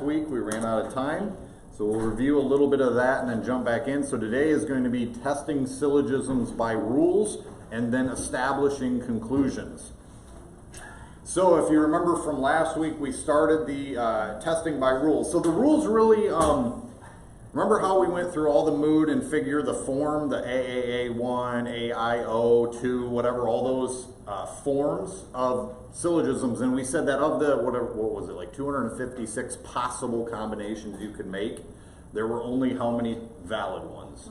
week we ran out of time, so we'll review a little bit of that and then jump back in. So today is going to be testing syllogisms by rules and then establishing conclusions. So if you remember from last week, we started the testing by rules. So the rules really, remember how we went through all the mood and figure, the form, the AAA1, AIO2, whatever, all those forms of syllogisms, and we said that of the, what was it, like 256 possible combinations you could make, there were only how many valid ones?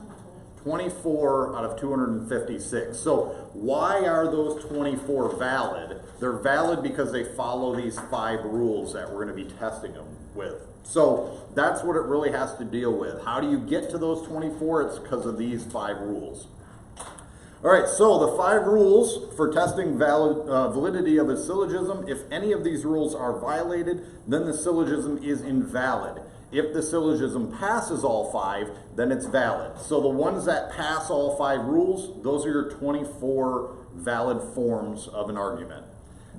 24 out of 256. So why are those 24 valid? They're valid because they follow these 5 rules that we're going to be testing them with. So that's what it really has to deal with. How do you get to those 24? It's because of these 5 rules. All right, so the 5 rules for testing validity of a syllogism. If any of these rules are violated, then the syllogism is invalid. If the syllogism passes all 5, then it's valid. So the ones that pass all 5 rules, those are your 24 valid forms of an argument.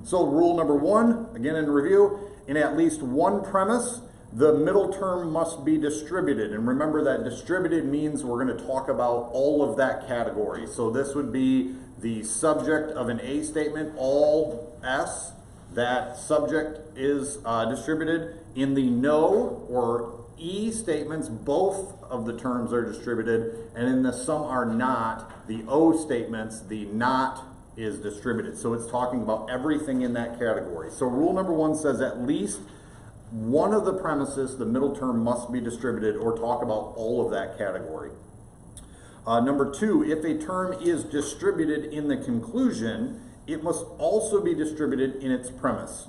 So rule number 1, again in review, in at least one premise, the middle term must be distributed. And remember that distributed means we're going to talk about all of that category. So this would be the subject of an A statement, all S. That subject is distributed. In the no or E statements, both of the terms are distributed. And in the some are not, the O statements, the not is distributed. So it's talking about everything in that category. So rule number 1 says at least one of the premises, the middle term, must be distributed, or talk about all of that category. Number 2, if a term is distributed in the conclusion, it must also be distributed in its premise.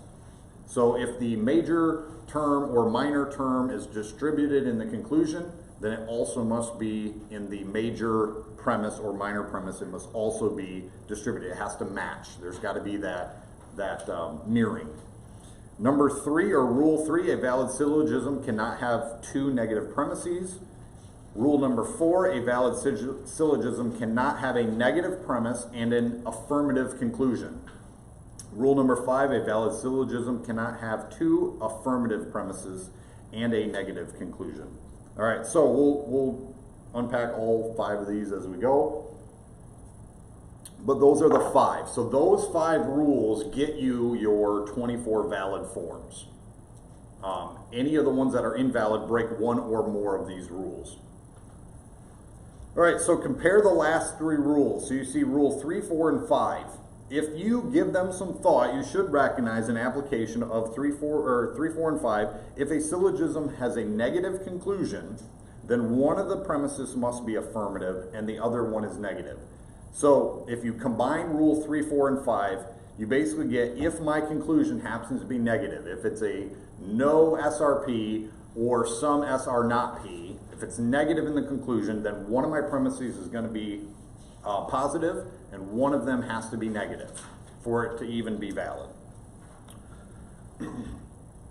So if the major term or minor term is distributed in the conclusion, then it also must be in the major premise or minor premise. It must also be distributed. It has to match. There's got to be that mirroring. Number 3, or rule 3, a valid syllogism cannot have 2 negative premises. Rule number 4, a valid syllogism cannot have a negative premise and an affirmative conclusion. Rule number 5, a valid syllogism cannot have 2 affirmative premises and a negative conclusion. All right, so we'll unpack all 5 of these as we go. But those are the 5. So those 5 rules get you your 24 valid forms. Any of the ones that are invalid break one or more of these rules. All right, so compare the last 3 rules. So you see rule 3, 4, and 5. If you give them some thought, you should recognize an application of 3, 4, and 5. If a syllogism has a negative conclusion, then one of the premises must be affirmative and the other one is negative. So if you combine rule 3, 4, and 5, you basically get if my conclusion happens to be negative, if it's a no SRP or some SR not P, if it's negative in the conclusion, then one of my premises is going to be positive and one of them has to be negative for it to even be valid.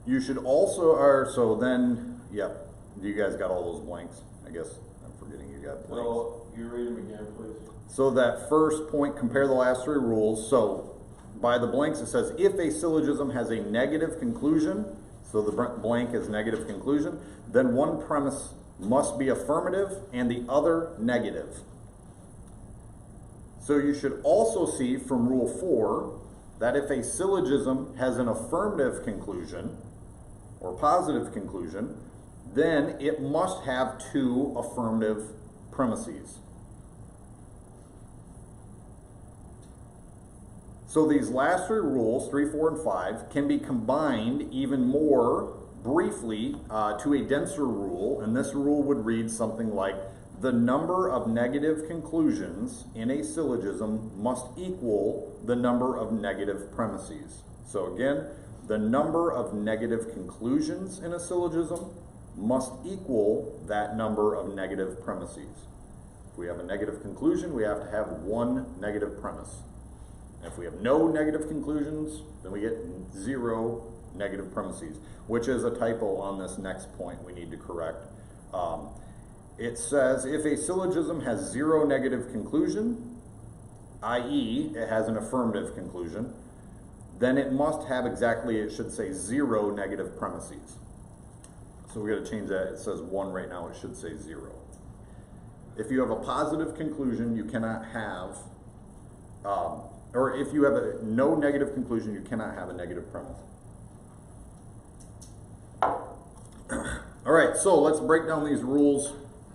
You should also, so then, yep, you guys got all those blanks. I guess I'm forgetting you got blanks. Well, you read them again, please. So that first point, compare the last 3 rules. So by the blanks it says if a syllogism has a negative conclusion, so the blank is negative conclusion, then one premise must be affirmative and the other negative. So you should also see from rule 4 that if a syllogism has an affirmative conclusion or positive conclusion, then it must have 2 affirmative premises. So these last 3 rules, 3, 4, and 5, can be combined even more briefly to a denser rule, and this rule would read something like, the number of negative conclusions in a syllogism must equal the number of negative premises. So again, the number of negative conclusions in a syllogism must equal that number of negative premises. If we have a negative conclusion, we have to have 1 negative premise. If we have no negative conclusions, then we get 0 negative premises, which is a typo on this next point we need to correct. It says if a syllogism has 0 negative conclusion, i.e. it has an affirmative conclusion, then it must have exactly, it should say 0 negative premises. So we got to change that. It says 1 right now. It should say 0. If you have a positive conclusion, you cannot have, or if you have no negative conclusion, you cannot have a negative premise. All right, so let's break down these rules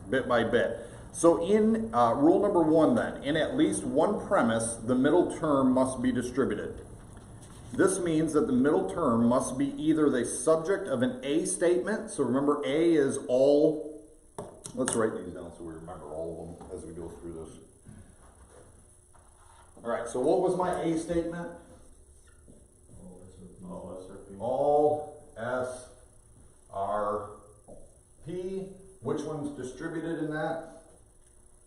bit by bit. So in rule number 1 then, in at least one premise, the middle term must be distributed. This means that the middle term must be either the subject of an A statement. So remember, A is all. Let's write these down so we remember all of them as we go through this. All right, so what was my A statement? All SRP. Which one's distributed in that?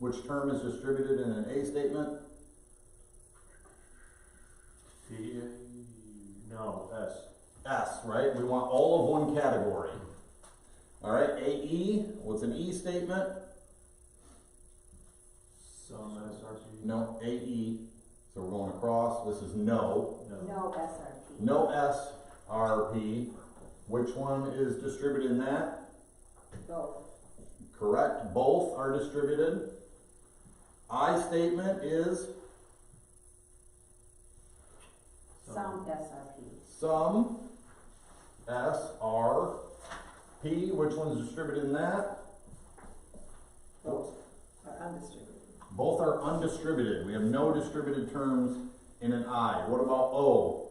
Which term is distributed in an A statement? P. No, S. S, right? We want all of one category. All right, AE, what's an E statement? Some SRP. No, AE. So we're going across. This is no. No SRP. No SRP. Which one is distributed in that? Both. Correct. Both are distributed. I statement is Some SRP. some SRP. Which one's distributed in that? Both are undistributed. Both are undistributed. We have no distributed terms in an I. What about O?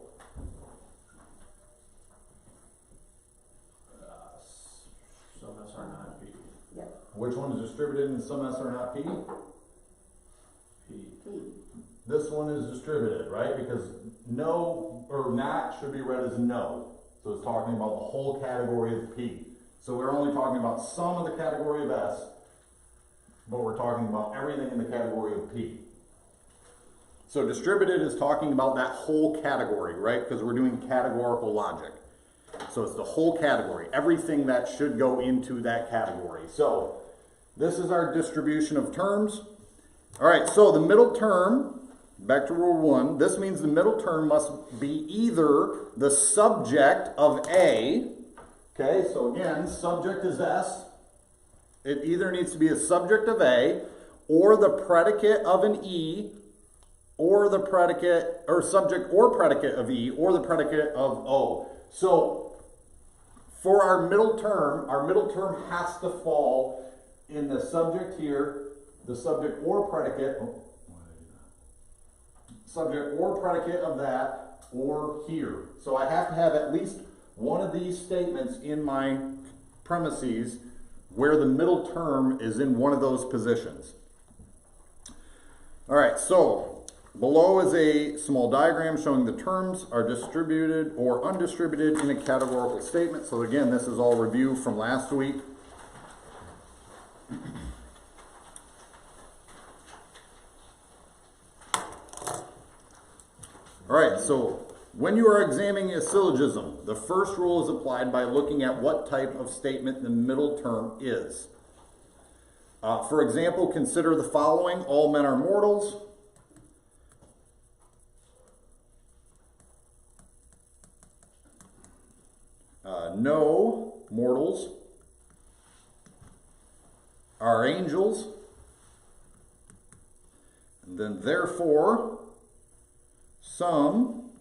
Some S are not P. Yep. Which one is distributed in some S or not P? P. P. This one is distributed, right? Because no or not should be read as no. So it's talking about the whole category of P. So we're only talking about some of the category of S, but we're talking about everything in the category of P. So distributed is talking about that whole category, right? Because we're doing categorical logic. So it's the whole category, everything that should go into that category. So this is our distribution of terms. All right, so the middle term, back to rule 1, this means the middle term must be either the subject of A, okay, so again, subject is S. It either needs to be a subject of A, or the predicate of an E, or the predicate, or subject or predicate of E, or the predicate of O. So for our middle term has to fall in the subject here, the subject or predicate, subject or predicate of that, or here. So I have to have at least one of these statements in my premises where the middle term is in one of those positions. All right, so below is a small diagram showing the terms are distributed or undistributed in a categorical statement. So again, this is all review from last week. All right, so when you are examining a syllogism, the first rule is applied by looking at what type of statement the middle term is. For example, consider the following: all men are mortals. No mortals are angels. And then therefore, some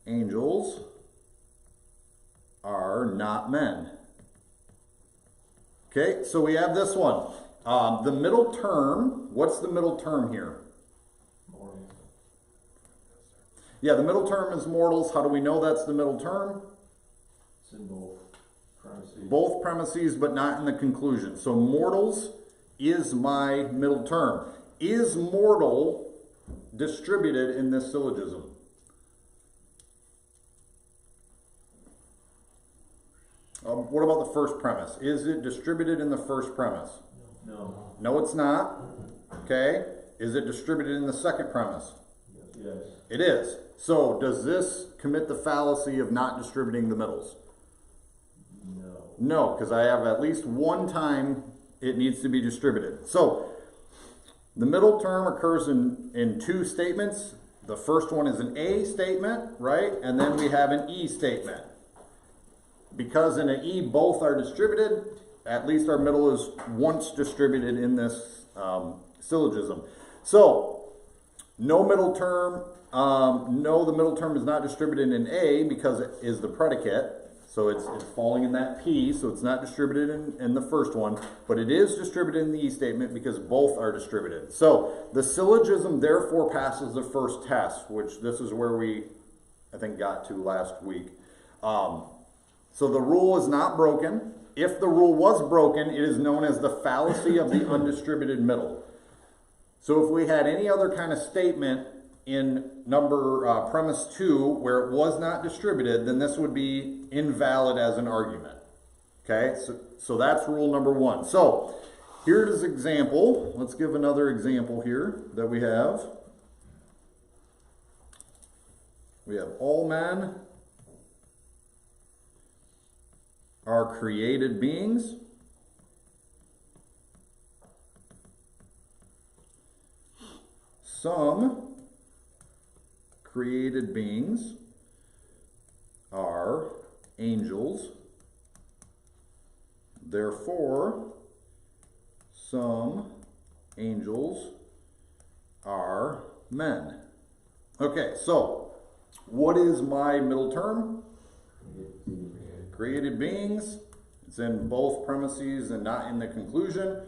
angels are not men. Okay, so we have this one. The middle term, what's the middle term here? Mortals. Yeah, the middle term is mortals. How do we know that's the middle term? It's in both premises. Both premises, but not in the conclusion. So mortals is my middle term. Is mortal distributed in this syllogism? What about the first premise? Is it distributed in the first premise? No. No, it's not. Okay. Is it distributed in the second premise? Yes. It is. So does this commit the fallacy of not distributing the middles? No. No, because I have at least one time it needs to be distributed. So the middle term occurs in two statements. The first one is an A statement, right? And then we have an E statement. because in an E both are distributed, at least our middle is once distributed in this syllogism. So, no middle term, no, the middle term is not distributed in A because it is the predicate. So it's falling in that P, so it's not distributed in the first one, but it is distributed in the E statement because both are distributed. So the syllogism therefore passes the first test, which this is where we, I think, got to last week. So the rule is not broken. If the rule was broken, it is known as the fallacy of the undistributed middle. So if we had any other kind of statement in premise 2 where it was not distributed, then this would be invalid as an argument. Okay, so that's rule number 1. So here's an example. Let's give another example here that we have. We have all men are created beings. Some created beings are angels. Therefore, some angels are men. Okay, so what is my middle term? Created beings. It's in both premises and not in the conclusion.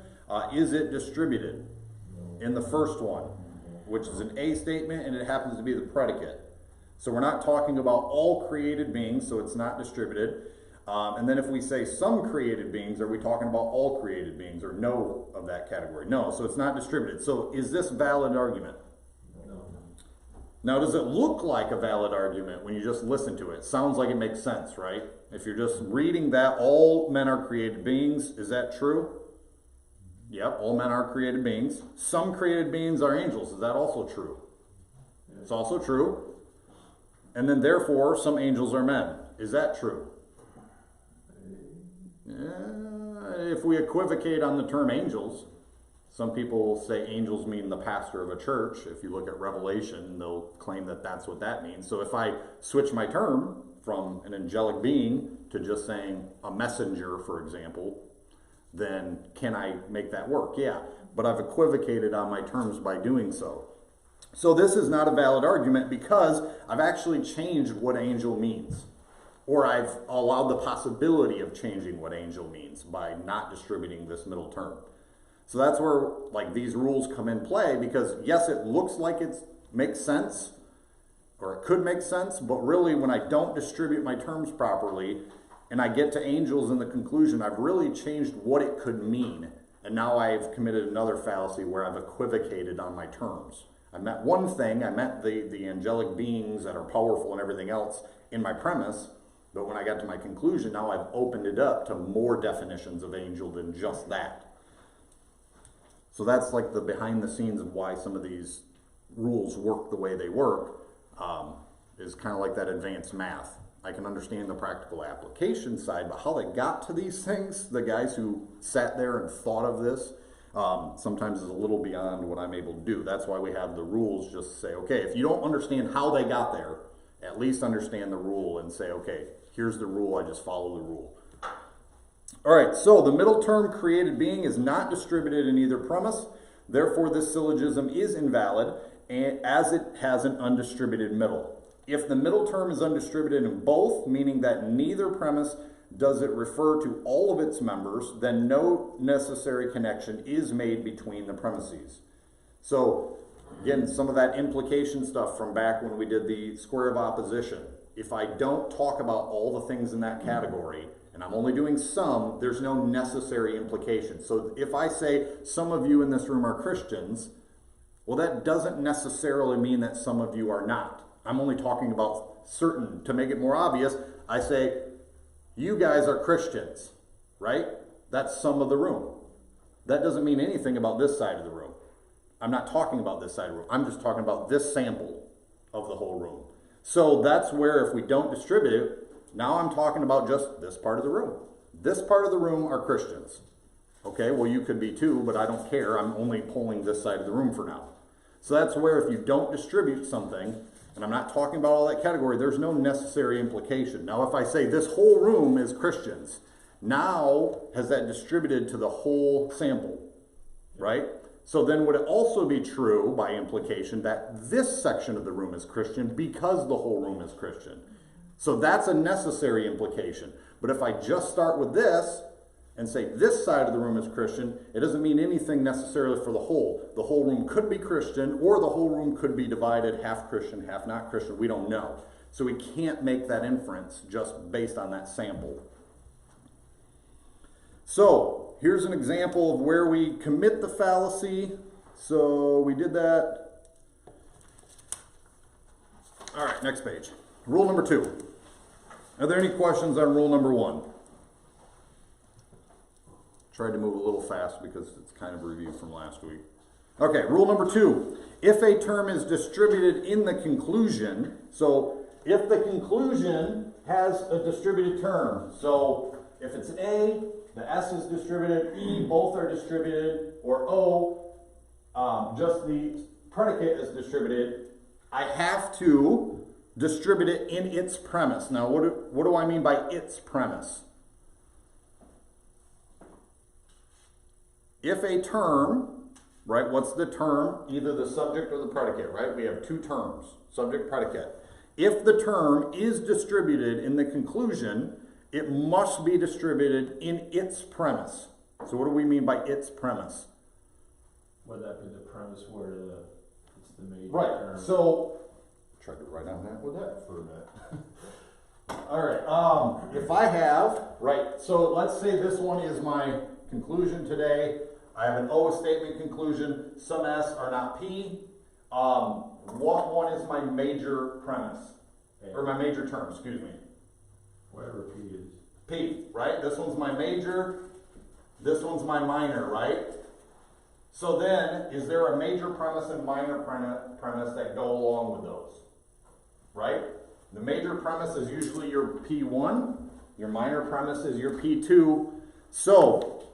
Is it distributed? In the first one, which is an A statement, and it happens to be the predicate. So we're not talking about all created beings, so it's not distributed. And then if we say some created beings, are we talking about all created beings, or no of that category? No, so it's not distributed. So is this a valid argument? No. Now, does it look like a valid argument when you just listen to it? Sounds like it makes sense, right? If you're just reading that, all men are created beings, is that true? Yep, all men are created beings. Some created beings are angels. Is that also true? It's also true. And then therefore, some angels are men. Is that true? If we equivocate on the term angels, some people say angels mean the pastor of a church. If you look at Revelation, they'll claim that that's what that means. So if I switch my term from an angelic being to just saying a messenger, for example, then can I make that work? Yeah, but I've equivocated on my terms by doing so. So this is not a valid argument because I've actually changed what angel means. Or I've allowed the possibility of changing what angel means by not distributing this middle term. So that's where like these rules come in play, because yes, it looks like it makes sense, or it could make sense, but really when I don't distribute my terms properly, and I get to angels in the conclusion, I've really changed what it could mean. And now I've committed another fallacy where I've equivocated on my terms. I meant one thing, I meant the angelic beings that are powerful and everything else in my premise, but when I got to my conclusion, now I've opened it up to more definitions of angel than just that. So that's like the behind the scenes of why some of these rules work the way they work, is kind of like that advanced math. I can understand the practical application side, but how they got to these things, the guys who sat there and thought of this, sometimes is a little beyond what I'm able to do. That's why we have the rules, just to say, okay, if you don't understand how they got there, at least understand the rule and say, okay, here's the rule, I just follow the rule. All right, so the middle term created being is not distributed in either premise. Therefore, this syllogism is invalid as it has an undistributed middle. If the middle term is undistributed in both, meaning that neither premise does it refer to all of its members, then no necessary connection is made between the premises. So, again, some of that implication stuff from back when we did the square of opposition. If I don't talk about all the things in that category, and I'm only doing some, there's no necessary implication. So if I say some of you in this room are Christians, well, that doesn't necessarily mean that some of you are not. I'm only talking about certain. To make it more obvious, I say, you guys are Christians, right? That's some of the room. That doesn't mean anything about this side of the room. I'm not talking about this side of the room. I'm just talking about this sample of the whole room. So that's where if we don't distribute it, now I'm talking about just this part of the room. This part of the room are Christians. Okay, well you could be too, but I don't care. I'm only pulling this side of the room for now. So that's where if you don't distribute something, and I'm not talking about all that category, there's no necessary implication. Now, if I say this whole room is Christians, now has that distributed to the whole sample, right? So then would it also be true, by implication, that this section of the room is Christian because the whole room is Christian? So that's a necessary implication. But if I just start with this and say this side of the room is Christian, it doesn't mean anything necessarily for the whole. The whole room could be Christian, or the whole room could be divided, half Christian, half not Christian. We don't know. So we can't make that inference just based on that sample. So here's an example of where we commit the fallacy. So we did that. All right, next page. Rule number 2. Are there any questions on rule number 1? Tried to move a little fast because it's kind of a review from last week. Okay, rule number 2. If a term is distributed in the conclusion, so if the conclusion has a distributed term, so if it's A, the S is distributed, E, both are distributed, or O, just the predicate is distributed, I have to distribute it in its premise. Now, what do I mean by its premise? If a term, right, what's the term? Either the subject or the predicate, right? We have 2 terms, subject, predicate. If the term is distributed in the conclusion, it must be distributed in its premise. So what do we mean by its premise? Would that be the premise where it's the major Right, term? so, try to write down that with that for a minute. All right, if I have, right, so let's say this one is my conclusion today. I have an O statement conclusion, some S are not P. What one is my major premise? Or my major term, excuse me. Whatever P is. P, right? This one's my major, this one's my minor, right? So then, is there a major premise and minor premise that go along with those? Right? The major premise is usually your P1, your minor premise is your P2. So,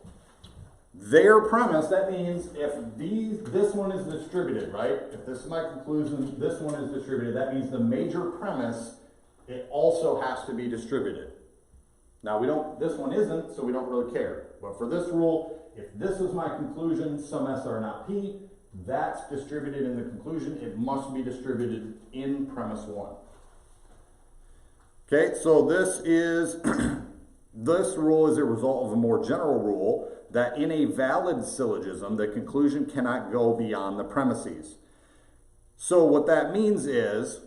their premise, that means if this one is distributed, right? If this is my conclusion, this one is distributed, that means the major premise, it also has to be distributed. Now this one isn't, so we don't really care. But for this rule, if this is my conclusion, some S are not P, that's distributed in the conclusion, it must be distributed in premise 1. Okay, so this rule is a result of a more general rule that in a valid syllogism, the conclusion cannot go beyond the premises. So what that means is,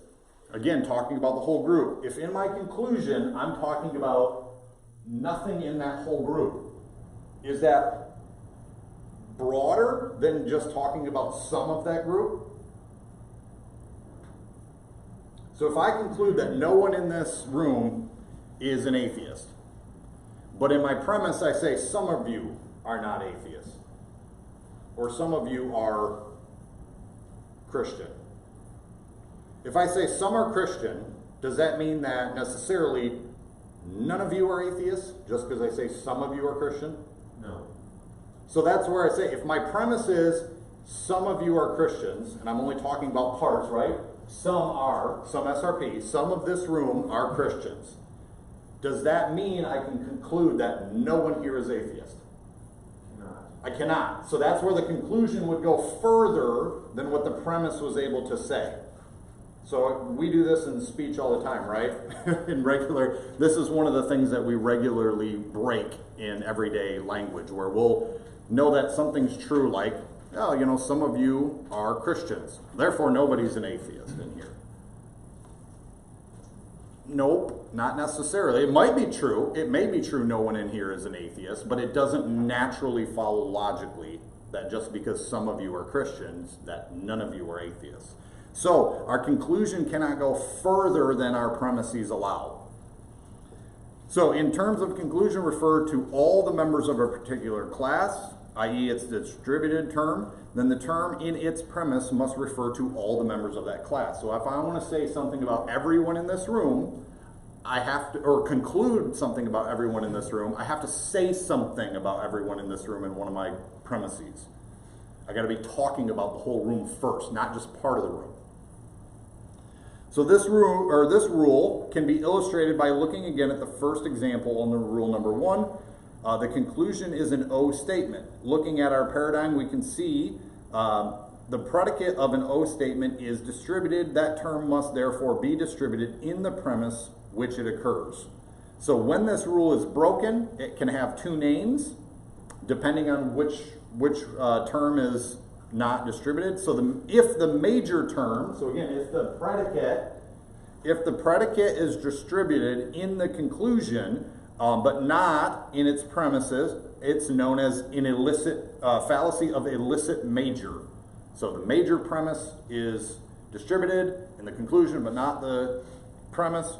again, talking about the whole group, if in my conclusion, I'm talking about nothing in that whole group, is that broader than just talking about some of that group? So if I conclude that no one in this room is an atheist, but in my premise I say some of you are not atheists, or some of you are Christian. If I say some are Christian, does that mean that necessarily none of you are atheists, just because I say some of you are Christian? No. So that's where I say, if my premise is some of you are Christians, and I'm only talking about parts, right? Some SRP, some of this room are Christians. Does that mean I can conclude that no one here is atheist? I cannot. So that's where the conclusion would go further than what the premise was able to say. So we do this in speech all the time, right? This is one of the things that we regularly break in everyday language, where we'll know that something's true, like, oh, some of you are Christians, therefore nobody's an atheist in here. Nope, not necessarily. It might be true. It may be true no one in here is an atheist, but it doesn't naturally follow logically that just because some of you are Christians, that none of you are atheists. So, our conclusion cannot go further than our premises allow. So, in terms of conclusion, refer to all the members of a particular class, i.e. its distributed term, then the term in its premise must refer to all the members of that class. So if I want to say something about everyone in this room, I have to, or conclude something about everyone in this room, I have to say something about everyone in this room in one of my premises. I got to be talking about the whole room first, not just part of the room. So this rule can be illustrated by looking again at the first example on the rule number 1. The conclusion is an O statement. Looking at our paradigm, we can see the predicate of an O statement is distributed. That term must therefore be distributed in the premise which it occurs. So when this rule is broken, it can have two names, depending on which term is not distributed. So if the major term, so again, if the predicate is distributed in the conclusion, but not in its premises, it's known as an illicit fallacy of illicit major. So the major premise is distributed in the conclusion, but not the premise.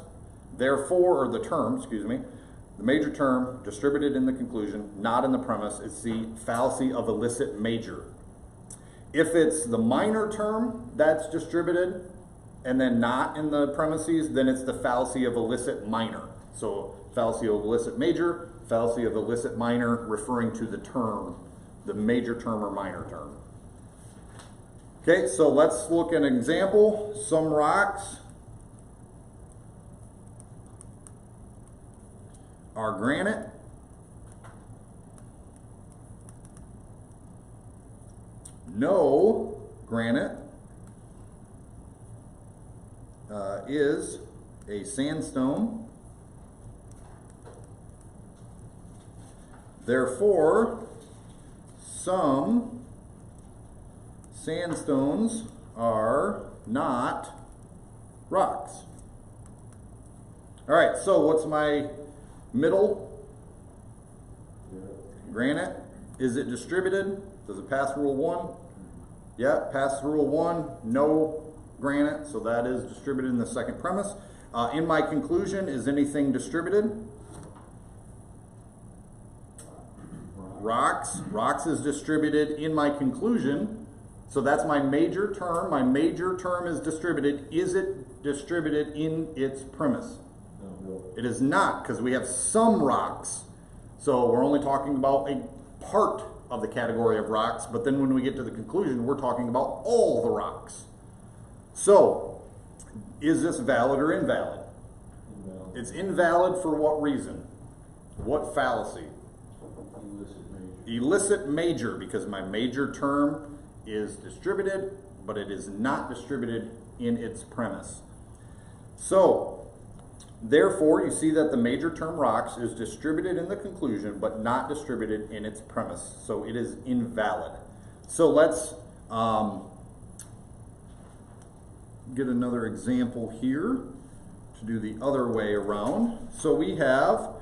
Therefore, or the term, excuse me, the major term distributed in the conclusion, not in the premise, it's the fallacy of illicit major. If it's the minor term that's distributed and then not in the premises, then it's the fallacy of illicit minor. So fallacy of illicit major, fallacy of illicit minor, referring to the term, the major term or minor term. Okay, so let's look at an example. Some rocks are granite. No granite is a sandstone. Therefore, some sandstones are not rocks. All right, so what's my middle? Granite. Is it distributed? Does it pass rule 1? Yeah, pass rule 1. No granite, so that is distributed in the second premise. In my conclusion, is anything distributed? Rocks. Rocks is distributed in my conclusion. So that's my major term. My major term is distributed. Is it distributed in its premise? No. It is not, because we have some rocks. So we're only talking about a part of the category of rocks, but then when we get to the conclusion, we're talking about all the rocks. So, is this valid or invalid? Invalid. It's invalid for what reason? What fallacy? Illicit major. Illicit major, because my major term is distributed, but it is not distributed in its premise. So, therefore, you see that the major term rocks is distributed in the conclusion, but not distributed in its premise. So it is invalid. So let's get another example here to do the other way around. So we have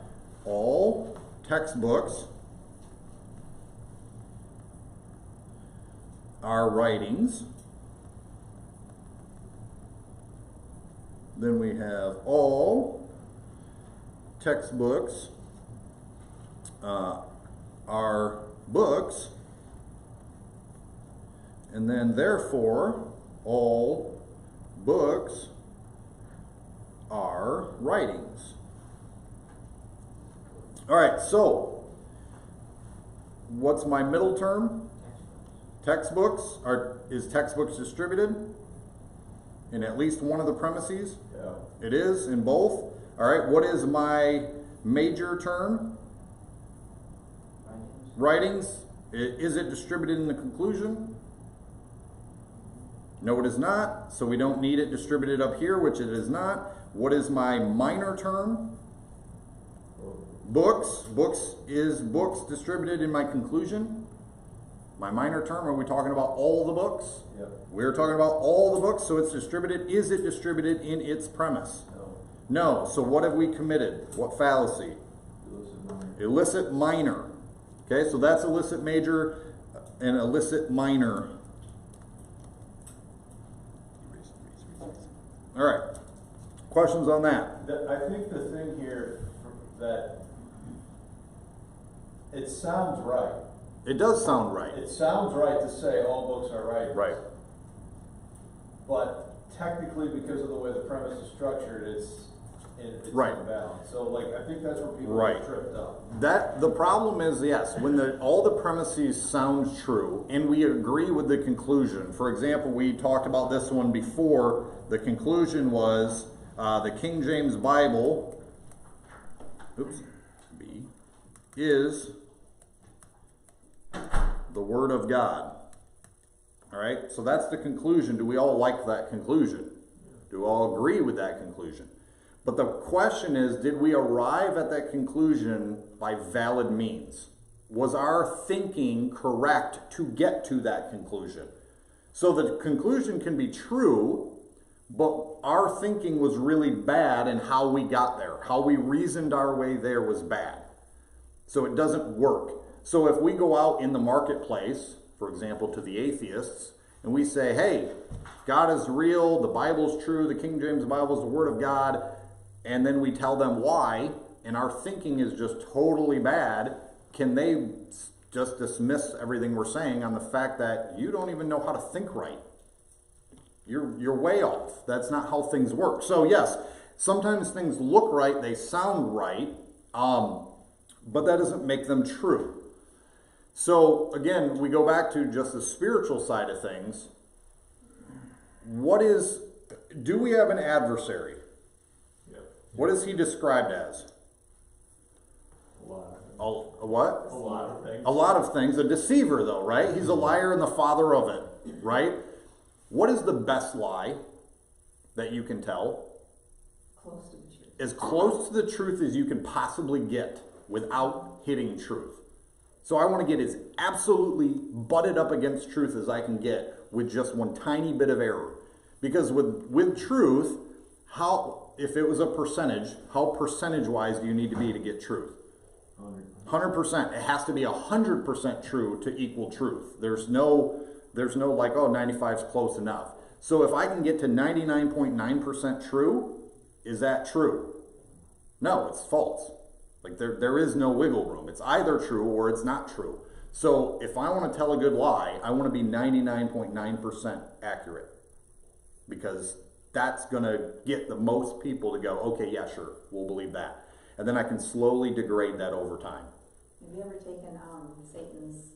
all textbooks are writings. Then we have all textbooks are books. And then therefore, all books are writings. All right, so what's my middle term? Textbooks. Is textbooks distributed in at least one of the premises? Yeah. It is in both. All right, what is my major term? Writings. Is it distributed in the conclusion? No, it is not. So we don't need it distributed up here, which it is not. What is my minor term? Books. Books. Is books distributed in my conclusion? My minor term, are we talking about all the books? Yep. We're talking about all the books, so it's distributed. Is it distributed in its premise? No. No. So what have we committed? What fallacy? Illicit minor. Illicit minor. Okay, so that's illicit major and illicit minor. All right. Questions on that? I think the thing here that it sounds right. It does sound right. It sounds right to say all books are right. Right. But technically, because of the way the premise is structured, it's and it's Right. invalid. So like, I think that's where people Right. get tripped up. That the problem is, yes, when all the premises sound true and we agree with the conclusion. For example, we talked about this one before. The conclusion was the King James Bible, is the Word of God. All right, so that's the conclusion. Do we all like that conclusion? Do we all agree with that conclusion? But the question is, did we arrive at that conclusion by valid means? Was our thinking correct to get to that conclusion? So the conclusion can be true, but our thinking was really bad in how we got there. How we reasoned our way there was bad. So it doesn't work. So if we go out in the marketplace, for example, to the atheists, and we say, hey, God is real, the Bible's true, the King James Bible is the Word of God, and then we tell them why, and our thinking is just totally bad, can they just dismiss everything we're saying on the fact that you don't even know how to think right? You're way off. That's not how things work. So yes, sometimes things look right, they sound right, but that doesn't make them true. So again, we go back to just the spiritual side of things. Do we have an adversary? Yep. What is he described as? A lot of things. A what? A lot of things. A lot of things. A deceiver, though, right? He's a liar and the father of it, right? What is the best lie that you can tell? Close to the truth. As close to the truth as you can possibly get without hitting truth. So I want to get as absolutely butted up against truth as I can get with just one tiny bit of error. Because with truth, if it was a percentage, how percentage-wise do you need to be to get truth? 100%. It has to be 100% true to equal truth. There's no like, oh, 95 is close enough. So if I can get to 99.9% true, is that true? No, it's false. Like there is no wiggle room. It's either true or it's not true. So if I want to tell a good lie, I want to be 99.9% accurate. Because that's going to get the most people to go, okay, yeah, sure, we'll believe that. And then I can slowly degrade that over time. Have you ever taken Satan's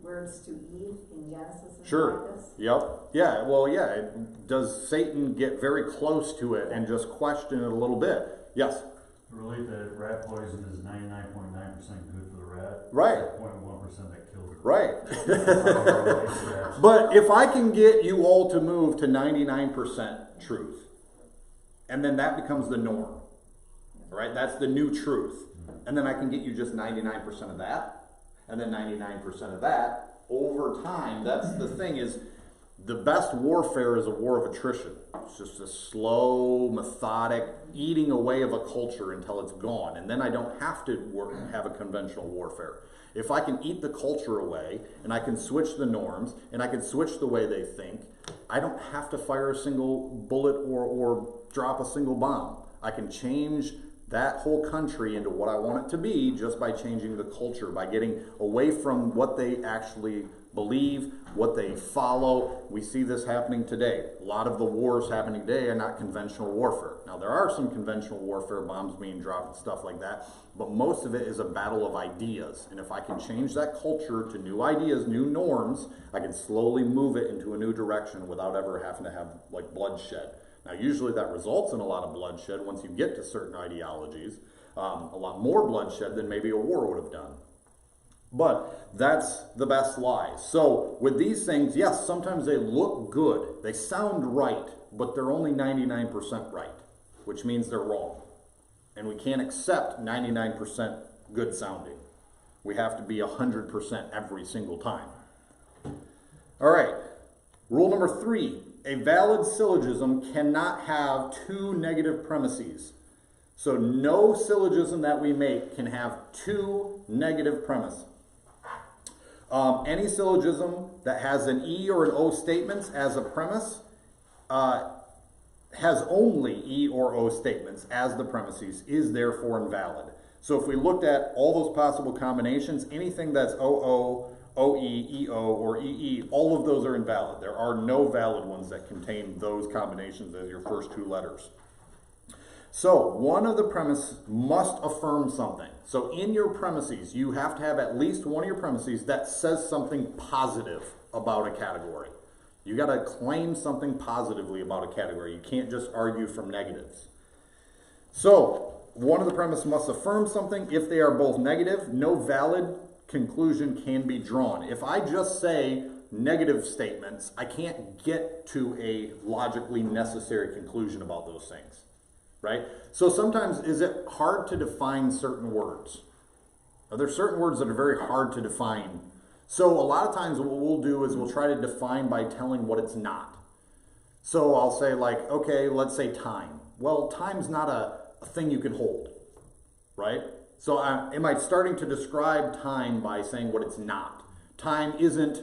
words to Eve in Genesis and Sure. like this? Yep. Yeah, well, yeah. Does Satan get very close to it and just question it a little bit? Yes. Really, the rat poison is 99.9% good for the rat. Right. 0.1% that kills it. Right. But if I can get you all to move to 99% truth, and then that becomes the norm, right? That's the new truth. And then I can get you just 99% of that, and then 99% of that. Over time, that's the thing is, the best warfare is a war of attrition. It's just a slow, methodic eating away of a culture until it's gone. And then I don't have to have a conventional warfare. If I can eat the culture away, and I can switch the norms, and I can switch the way they think, I don't have to fire a single bullet or drop a single bomb. I can change that whole country into what I want it to be just by changing the culture, by getting away from what they actually believe, what they follow. We see this happening today. A lot of the wars happening today are not conventional warfare. Now, there are some conventional warfare, bombs being dropped and stuff like that, but most of it is a battle of ideas. And if I can change that culture to new ideas, new norms, I can slowly move it into a new direction without ever having to have like bloodshed. Now, usually that results in a lot of bloodshed once you get to certain ideologies, a lot more bloodshed than maybe a war would have done. But that's the best lies. So with these things, yes, sometimes they look good. They sound right, but they're only 99% right, which means they're wrong. And we can't accept 99% good sounding. We have to be 100% every single time. All right, rule number 3. A valid syllogism cannot have two negative premises. So no syllogism that we make can have two negative premises. Any syllogism that has an E or an O statements as a premise has only E or O statements as the premises, is therefore invalid. So if we looked at all those possible combinations, anything that's OO, OE, EO, or EE, all of those are invalid. There are no valid ones that contain those combinations as your first two letters. So one of the premises must affirm something. So in your premises, you have to have at least one of your premises that says something positive about a category. You got to claim something positively about a category. You can't just argue from negatives. So one of the premises must affirm something. If they are both negative, no valid conclusion can be drawn. If I just say negative statements, I can't get to a logically necessary conclusion about those things, right? So sometimes, is it hard to define certain words? Are there certain words that are very hard to define? So a lot of times what we'll do is we'll try to define by telling what it's not. So I'll say like, okay, let's say time. Well, time's not a thing you can hold, right? So am I starting to describe time by saying what it's not? Time isn't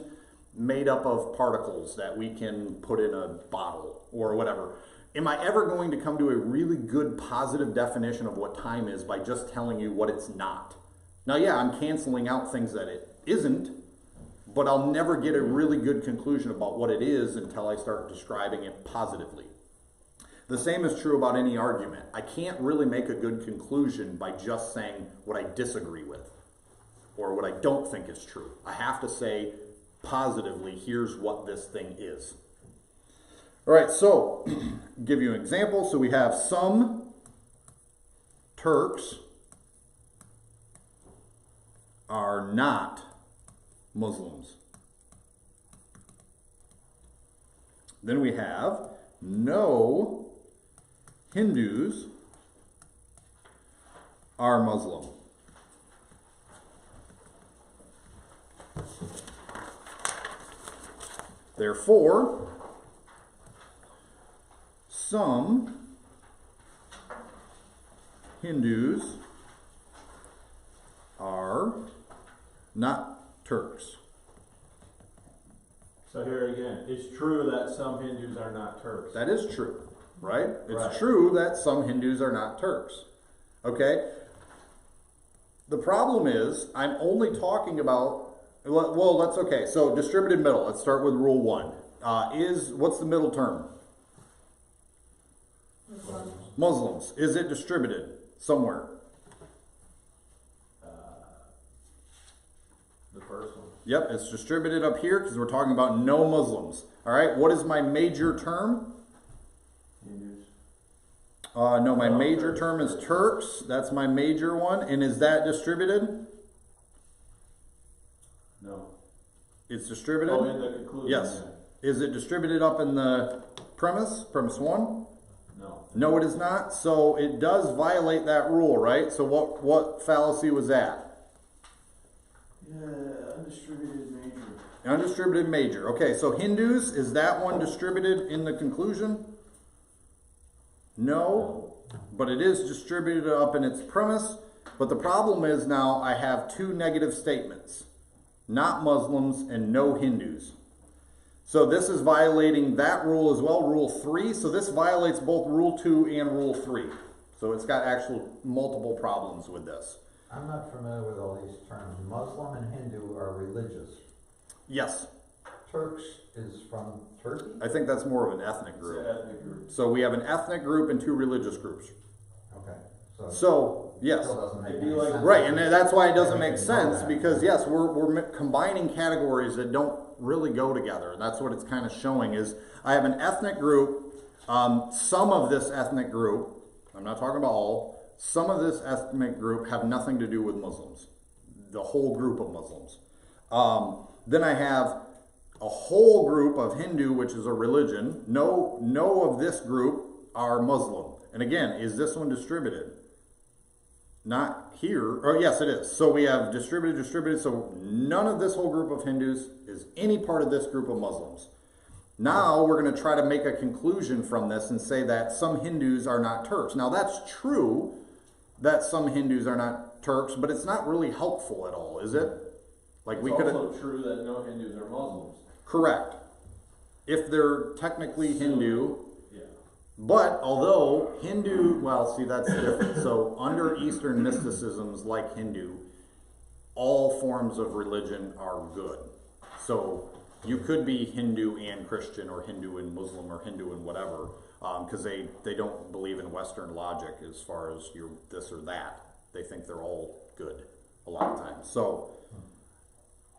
made up of particles that we can put in a bottle or whatever. Am I ever going to come to a really good positive definition of what time is by just telling you what it's not? Now, yeah, I'm canceling out things that it isn't, but I'll never get a really good conclusion about what it is until I start describing it positively. The same is true about any argument. I can't really make a good conclusion by just saying what I disagree with or what I don't think is true. I have to say positively, here's what this thing is. All right, so give you an example. So we have some Turks are not Muslims. Then we have no Hindus are Muslim. Therefore, some Hindus are not Turks. So here again, it's true that some Hindus are not Turks. That is true, right? It's Right. true that some Hindus are not Turks. Okay? The problem is, I'm only talking about, well, let's, okay, so distributed middle. Let's start with rule 1. What's the middle term? Muslims. Is it distributed somewhere? The first one. Yep, it's distributed up here because we're talking about no Muslims. All right, what is my major term? Hindus. No, my Oh, major Turks. term is Turks. That's my major one. And is that distributed? No. It's distributed? Oh, in the conclusion. Yes. Yeah. Is it distributed up in the premise 1? No. No, it is not. So it does violate that rule, right? So what fallacy was that? Yeah, undistributed major. Undistributed major. Okay, so Hindus, is that one distributed in the conclusion? No, but it is distributed up in its premise. But the problem is now I have 2 negative statements. Not Muslims and no Hindus. So this is violating that rule as well, rule 3. So this violates both rule 2 and rule 3. So it's got actual multiple problems with this. I'm not familiar with all these terms. Muslim and Hindu are religious. Yes, Turks is from Turkey? I think that's more of an ethnic It's group. an ethnic group. So we have an ethnic group and 2 religious groups. Okay. So, yes. Still doesn't make It'd be any like- sense. Right, and that's why it doesn't make Everything know sense, that. because yes, we're combining categories that don't really go together. And that's what it's kind of showing is I have an ethnic group, some of this ethnic group, I'm not talking about all, some of this ethnic group have nothing to do with Muslims. The whole group of Muslims. Then I have a whole group of Hindu, which is a religion. No of this group are Muslim. And again, is this one distributed? Not here. Oh, yes, it is. So we have distributed. So none of this whole group of Hindus is any part of this group of Muslims. Now we're going to try to make a conclusion from this and say that some Hindus are not Turks. Now that's true that some Hindus are not Turks, but it's not really helpful at all, is it? Like we It's could also true that no Hindus are Muslims. correct. If they're technically Hindu, Yeah. but although Hindu, well, see, that's different. So under Eastern mysticisms like Hindu, all forms of religion are good. So You could be Hindu and Christian, or Hindu and Muslim, or Hindu and whatever, because they don't believe in Western logic as far as you're this or that. They think they're all good a lot of times. So,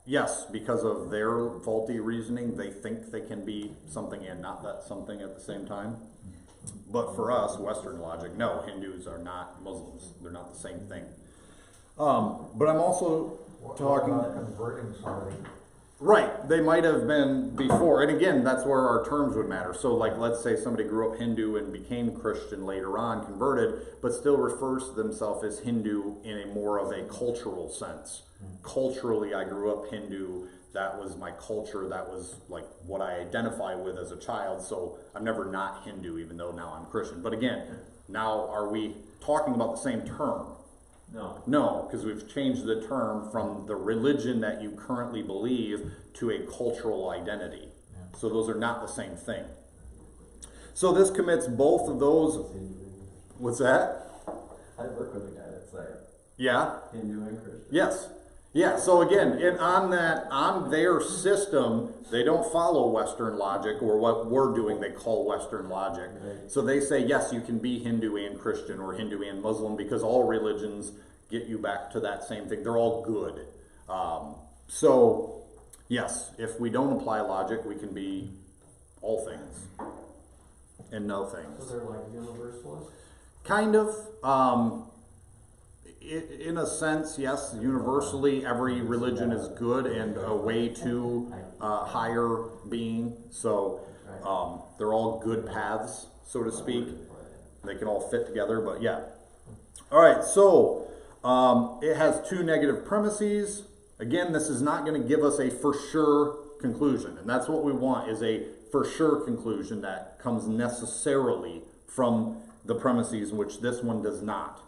yes, because of their faulty reasoning, they think they can be something and not that something at the same time. But for us, Western logic, no, Hindus are not Muslims. They're not the same thing. But I'm also talking about converting somebody. Right, they might have been before, and again, that's where our terms would matter. So, like, let's say somebody grew up Hindu and became Christian later on, converted, but still refers to themselves as Hindu in a more of a cultural sense. Culturally, I grew up Hindu. That was my culture. That was like what I identify with as a child. So I'm never not Hindu, even though now I'm Christian. But again, now are we talking about the same term? No. No, because we've changed the term from the religion that you currently believe to a cultural identity. Yeah. So those are not the same thing. So this commits both of those. What's that? I work with a guy that's like Yeah. Hindu and Christian. Yes. Yeah, so again, on their system, they don't follow Western logic, or what we're doing they call Western logic. Right. So they say, yes, you can be Hindu and Christian, or Hindu and Muslim, because all religions get you back to that same thing. They're all good. So, yes, if we don't apply logic, we can be all things and no things. So they're like universalists? Kind of. In a sense, yes, universally, every religion is good and a way to higher being. So they're all good paths, so to speak. They can all fit together, but yeah. All right, so it has two negative premises. Again, this is not going to give us a for sure conclusion. And that's what we want, is a for sure conclusion that comes necessarily from the premises, which this one does not.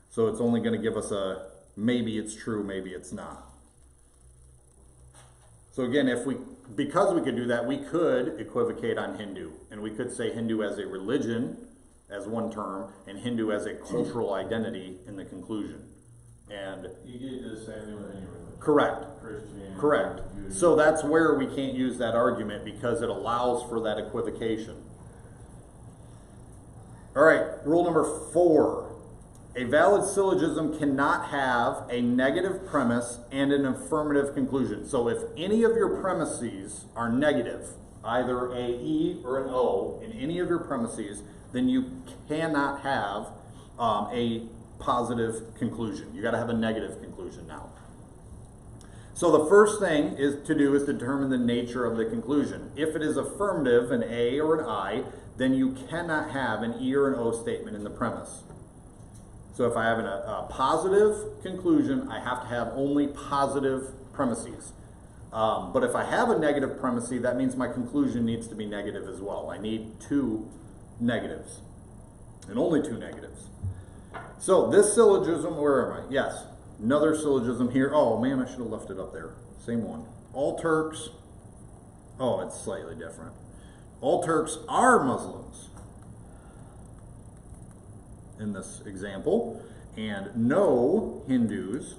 So it's only going to give us a maybe it's true, maybe it's not. So again, because we could do that, we could equivocate on Hindu. And we could say Hindu as a religion, as one term, and Hindu as a cultural identity in the conclusion. And you get the same thing with any religion. Correct. Christianity. Correct. Judaism. So that's where we can't use that argument, because it allows for that equivocation. All right, rule number 4. A valid syllogism cannot have a negative premise and an affirmative conclusion. So if any of your premises are negative, either a E or an O in any of your premises, then you cannot have a positive conclusion. You got to have a negative conclusion now. So the first thing is determine the nature of the conclusion. If it is affirmative, an A or an I, then you cannot have an E or an O statement in the premise. So if I have a positive conclusion, I have to have only positive premises. But if I have a negative premise, that means my conclusion needs to be negative as well. I need 2 negatives, and only 2 negatives. So this syllogism, where am I? Yes, another syllogism here. Oh man, I should have left it up there. Same one. All Turks, oh, it's slightly different. All Turks are Muslims in this example, and no Hindus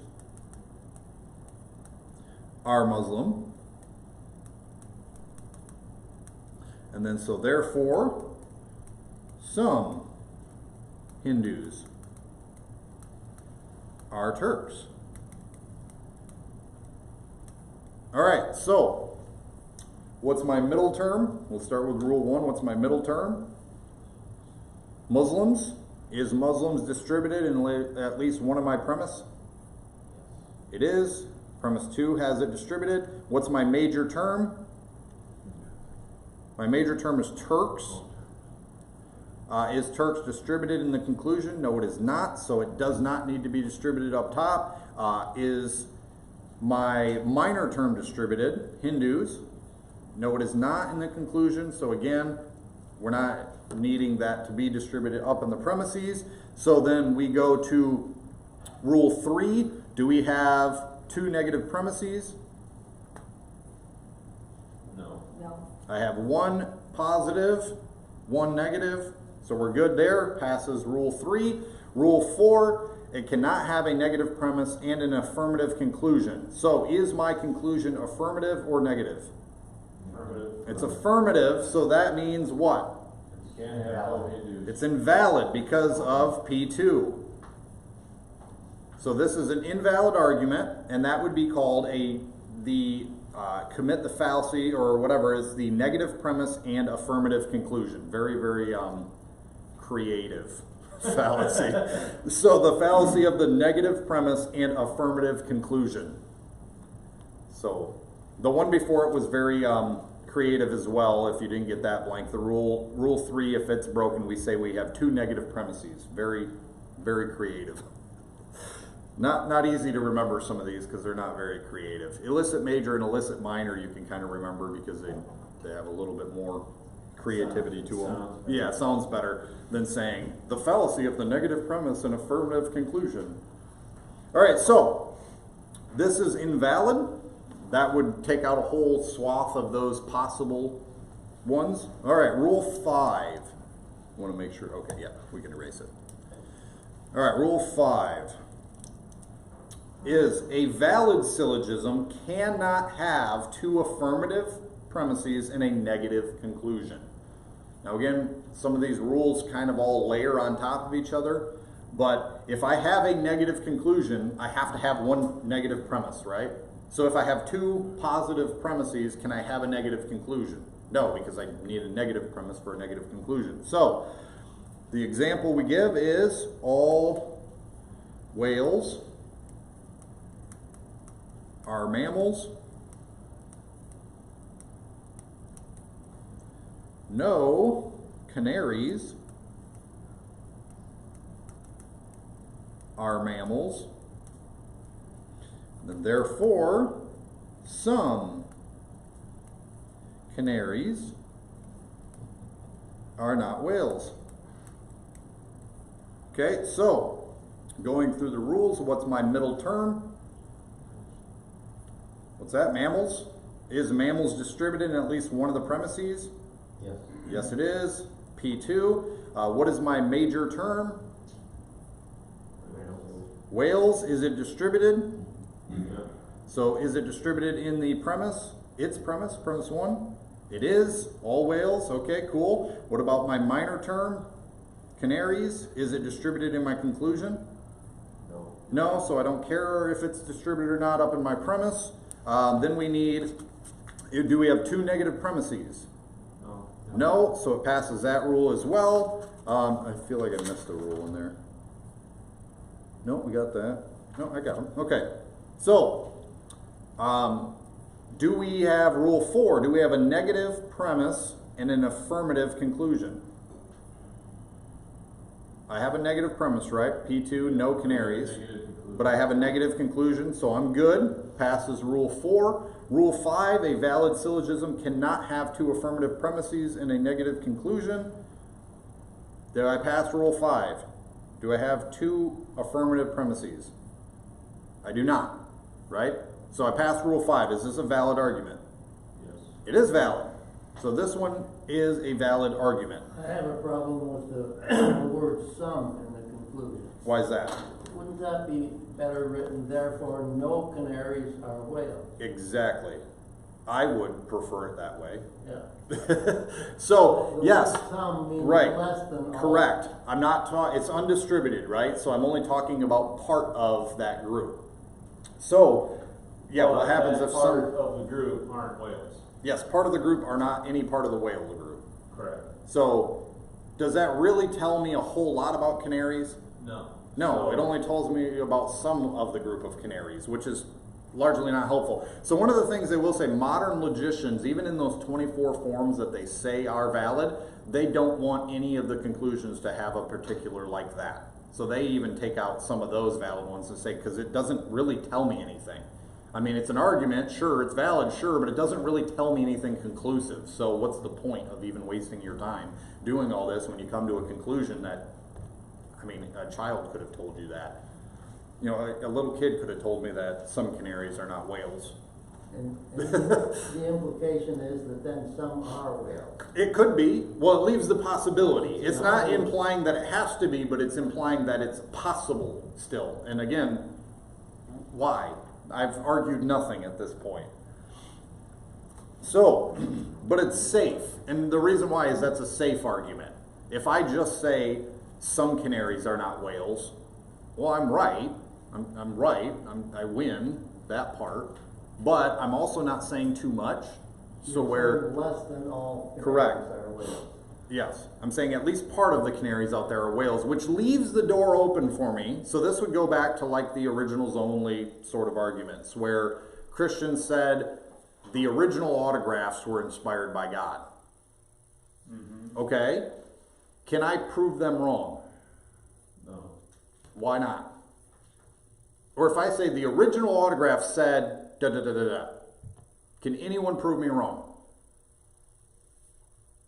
are Muslim. And then so therefore some Hindus are Turks. All right, so what's my middle term? We'll start with rule 1. What's my middle term? Muslims. Is Muslims distributed in at least one of my premise? It is. Premise 2 has it distributed. What's my major term? My major term is Turks. Is Turks distributed in the conclusion? No, it is not. So it does not need to be distributed up top. Is my minor term distributed? Hindus. No, it is not in the conclusion. So again, we're not needing that to be distributed up in the premises. So then we go to rule 3. Do we have 2 negative premises? No. No. I have 1 positive, 1 negative. So we're good there. Passes rule 3. Rule 4, it cannot have a negative premise and an affirmative conclusion. So is my conclusion affirmative or negative? affirmative. It's affirmative, so that means what? You can't have all Hindus. It's invalid because of P2. So this is an invalid argument, and that would be called commit the fallacy, or whatever is the negative premise and affirmative conclusion. Very, very creative fallacy. So the fallacy of the negative premise and affirmative conclusion. So the one before it was very creative as well. If you didn't get that blank, the rule 3, if it's broken, we say we have 2 negative premises. Very, very creative. Not easy to remember some of these because they're not very creative. Illicit major and illicit minor you can kind of remember because they have a little bit more creativity to them. Yeah, sounds better than saying the fallacy of the negative premise and affirmative conclusion. All right, so this is invalid. That would take out a whole swath of those possible ones. All right, rule 5. I want to make sure, okay, yeah, we can erase it. All right, rule 5 is a valid syllogism cannot have 2 affirmative premises and a negative conclusion. Now again, some of these rules kind of all layer on top of each other, but if I have a negative conclusion, I have to have 1 negative premise, right? So if I have 2 positive premises, can I have a negative conclusion? No, because I need a negative premise for a negative conclusion. So the example we give is all whales are mammals. No canaries are mammals. And therefore, some canaries are not whales. Okay, so going through the rules, what's my middle term? What's that? Mammals? Is mammals distributed in at least one of the premises? Yes. Yes, it is. P2. What is my major term? Whales. Is it distributed? Yeah. So is it distributed in the premise? Its premise, premise 1? It is. All whales. Okay, cool. What about my minor term? Canaries. Is it distributed in my conclusion? No. No, so I don't care if it's distributed or not up in my premise. Then we need, do we have 2 negative premises? No. No, so it passes that rule as well. I feel like I missed a rule in there. No, we got that. No, I got them. Okay, so do we have rule 4? Do we have a negative premise and an affirmative conclusion? I have a negative premise, right? P2, no canaries. But I have a negative conclusion, so I'm good. Passes rule 4. Rule 5, a valid syllogism cannot have 2 affirmative premises and a negative conclusion. Did I pass rule 5? Do I have 2 affirmative premises? I do not, right? So I passed rule 5. Is this a valid argument? Yes. It is valid. So this one is a valid argument. I have a problem with the word some in the conclusion. Why is that? Wouldn't that be better written, therefore no canaries are whales? Exactly. I would prefer it that way. Yeah. So, The yes. word some means Right. less than all. Correct. I'm not talking, it's undistributed, right? So I'm only talking about part of that group. So, yeah, what happens if part some, of the group aren't whales? yes, part of the group are not any part of the whale group. Correct. So, does that really tell me a whole lot about canaries? No. No, So- it only tells me about some of the group of canaries, which is largely not helpful. So one of the things they will say, modern logicians, even in those 24 forms that they say are valid, they don't want any of the conclusions to have a particular like that. So they even take out some of those valid ones and say, because it doesn't really tell me anything. I mean, it's an argument, sure, it's valid, sure, but it doesn't really tell me anything conclusive. So what's the point of even wasting your time doing all this when you come to a conclusion that, I mean, a child could have told you that. You know, a little kid could have told me that some canaries are not whales. And the implication is that then some are whales. It could be. Well, it leaves the possibility. It's not implying that it has to be, but it's implying that it's possible still. And again, why? I've argued nothing at this point. So, but it's safe. And the reason why is that's a safe argument. If I just say some canaries are not whales, well, I'm right. I'm right. I win that part. But I'm also not saying too much. So where Less than all correct. canaries are whales. Yes, I'm saying at least part of the canaries out there are whales, which leaves the door open for me. So this would go back to like the originals only sort of arguments, where Christians said the original autographs were inspired by God. Okay, can I prove them wrong? No. Why not? Or if I say the original autograph said da da da da da, can anyone prove me wrong?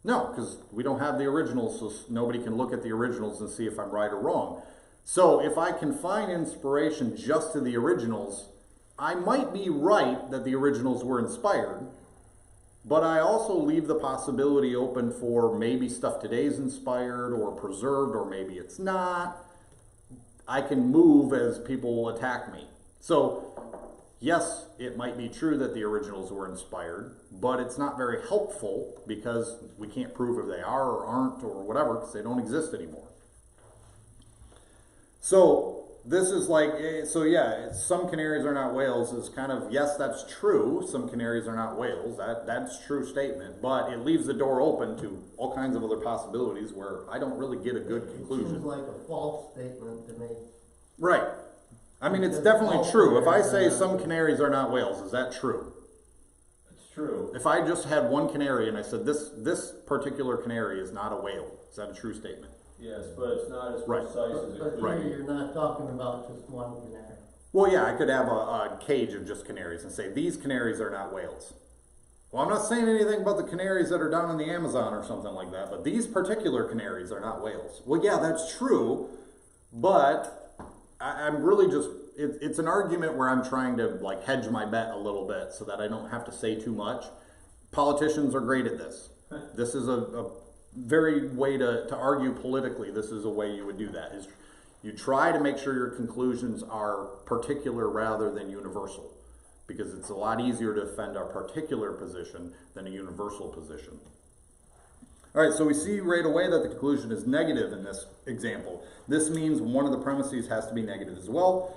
No, because we don't have the originals, so nobody can look at the originals and see if I'm right or wrong. So if I confine inspiration just to the originals, I might be right that the originals were inspired, but I also leave the possibility open for maybe stuff today's inspired or preserved, or maybe it's not. I can move as people attack me. So yes, it might be true that the originals were inspired, but it's not very helpful because we can't prove if they are or aren't or whatever because they don't exist anymore. So this is like, so yeah, some canaries are not whales is kind of, yes, that's true. Some canaries are not whales. That's a true statement, but it leaves the door open to all kinds of other possibilities where I don't really get a good conclusion. It seems like a false statement to me. Right. I mean, it's definitely true. If I say some canaries are not whales, is that true? It's true. If I just had one canary and I said this particular canary is not a whale, is that a true statement? Yes, but it's not as Right. precise as it But could Right. be. here you're not talking about just one canary. Well, yeah, I could have a cage of just canaries and say these canaries are not whales. Well, I'm not saying anything about the canaries that are down in the Amazon or something like that, but these particular canaries are not whales. Well, yeah, that's true, but I'm really just, it's an argument where I'm trying to like hedge my bet a little bit so that I don't have to say too much. Politicians are great at this. This is a very way to argue politically. This is a way you would do that, is you try to make sure your conclusions are particular rather than universal, because it's a lot easier to defend our particular position than a universal position. All right, so we see right away that the conclusion is negative in this example. This means one of the premises has to be negative as well,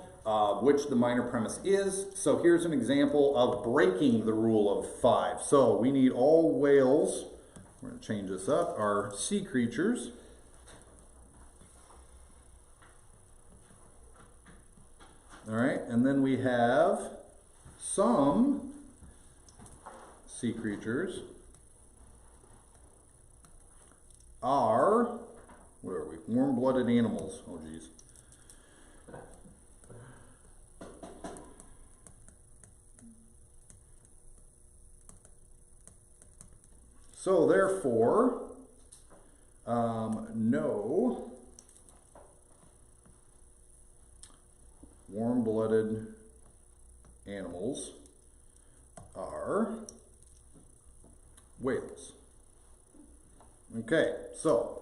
which the minor premise is. So here's an example of breaking the rule of 5. So we need all whales, we're going to change this up, are sea creatures. All right, and then we have some sea creatures are, where are we? Warm-blooded animals. Oh, geez. So therefore, no warm-blooded animals are whales. Okay, so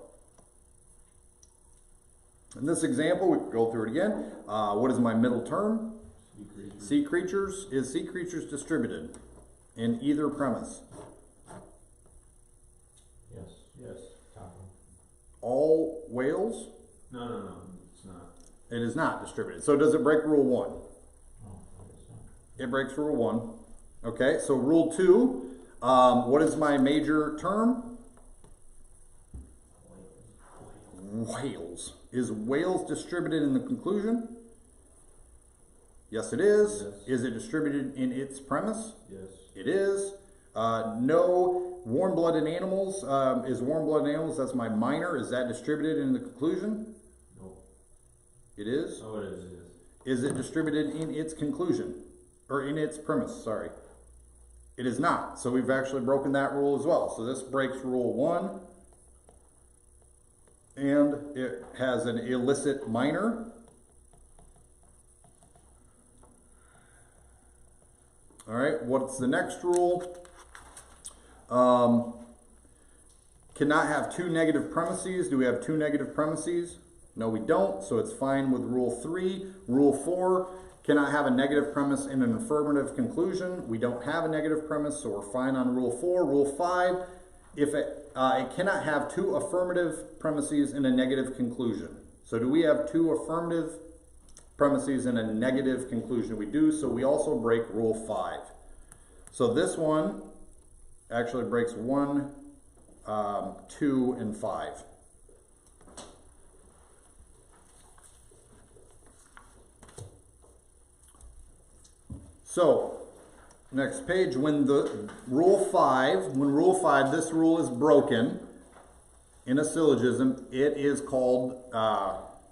in this example, we can go through it again. What is my middle term? Sea creatures. Sea creatures. Is sea creatures distributed in either premise? Yes. Yes. All whales? No, it's not. It is not distributed. So does it break rule 1? It breaks rule 1. Okay, so rule 2, what is my major term? Whales. Is whales distributed in the conclusion? Yes, it is. Yes. Is it distributed in its premise? Yes. It is. No warm-blooded animals. Is warm-blooded animals, that's my minor. Is that distributed in the conclusion? No. It is. Oh, it is. Is it distributed in its conclusion? Or in its premise, sorry. It is not. So we've actually broken that rule as well. So this breaks rule 1. And it has an illicit minor. All right, what's the next rule? Cannot have 2 negative premises. Do we have 2 negative premises? No, we don't, so it's fine with rule 3. Rule 4, Cannot have a negative premise in an affirmative conclusion. We don't have a negative premise, so we're fine on Rule 4. Rule 5, if it cannot have two affirmative premises in a negative conclusion. So do we have two affirmative premises in a negative conclusion? We do, so we also break Rule 5. So this one actually breaks 1, 2, and 5. So, next page, when Rule 5, this rule is broken in a syllogism, it is called,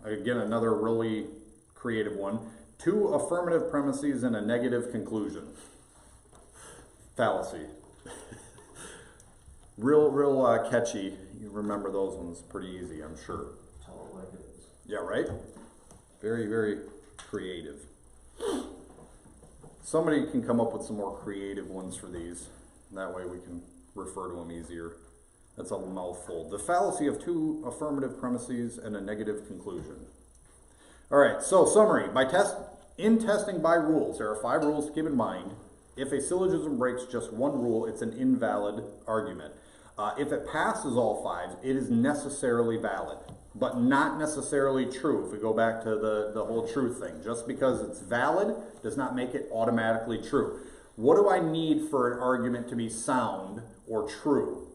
again, another really creative one, two affirmative premises and a negative conclusion. Fallacy. real catchy. You remember those ones pretty easy, I'm sure. Tell it like it is. Yeah, right? Very, very creative. Somebody can come up with some more creative ones for these. That way we can refer to them easier. That's a mouthful. The fallacy of two affirmative premises and a negative conclusion. All right, so summary. In testing by rules, there are 5 rules to keep in mind. If a syllogism breaks just one rule, it's an invalid argument. If it passes all 5, it is necessarily valid, but not necessarily true. If we go back to the whole truth thing, just because it's valid does not make it automatically true. What do I need for an argument to be sound or true?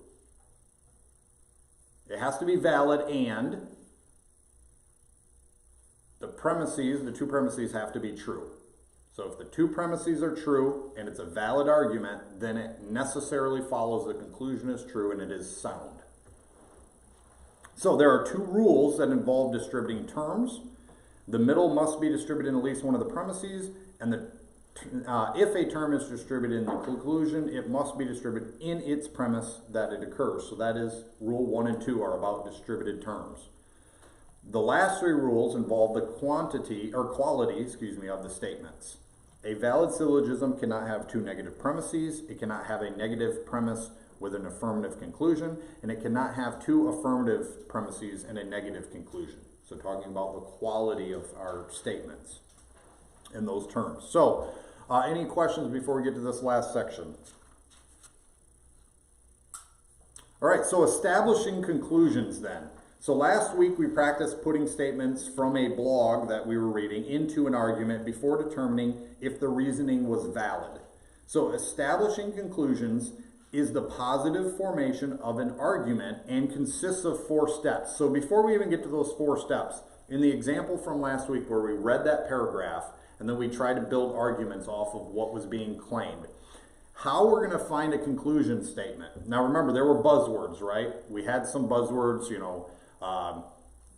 It has to be valid, and the two premises have to be true. So if the two premises are true and it's a valid argument, then it necessarily follows the conclusion is true and it is sound. So there are 2 rules that involve distributing terms. The middle must be distributed in at least one of the premises, and if a term is distributed in the conclusion, it must be distributed in its premise that it occurs. So that is Rule 1 and 2 are about distributed terms. The last 3 rules involve the quality of the statements. A valid syllogism cannot have 2 negative premises. It cannot have a negative premise with an affirmative conclusion, and it cannot have 2 affirmative premises and a negative conclusion. So talking about the quality of our statements in those terms. So, any questions before we get to this last section? All right, so establishing conclusions then. So last week we practiced putting statements from a blog that we were reading into an argument before determining if the reasoning was valid. So establishing conclusions is the positive formation of an argument and consists of 4 steps. So before we even get to those 4 steps, in the example from last week where we read that paragraph and then we tried to build arguments off of what was being claimed, how we're going to find a conclusion statement. Now remember, there were buzzwords, right? We had some buzzwords,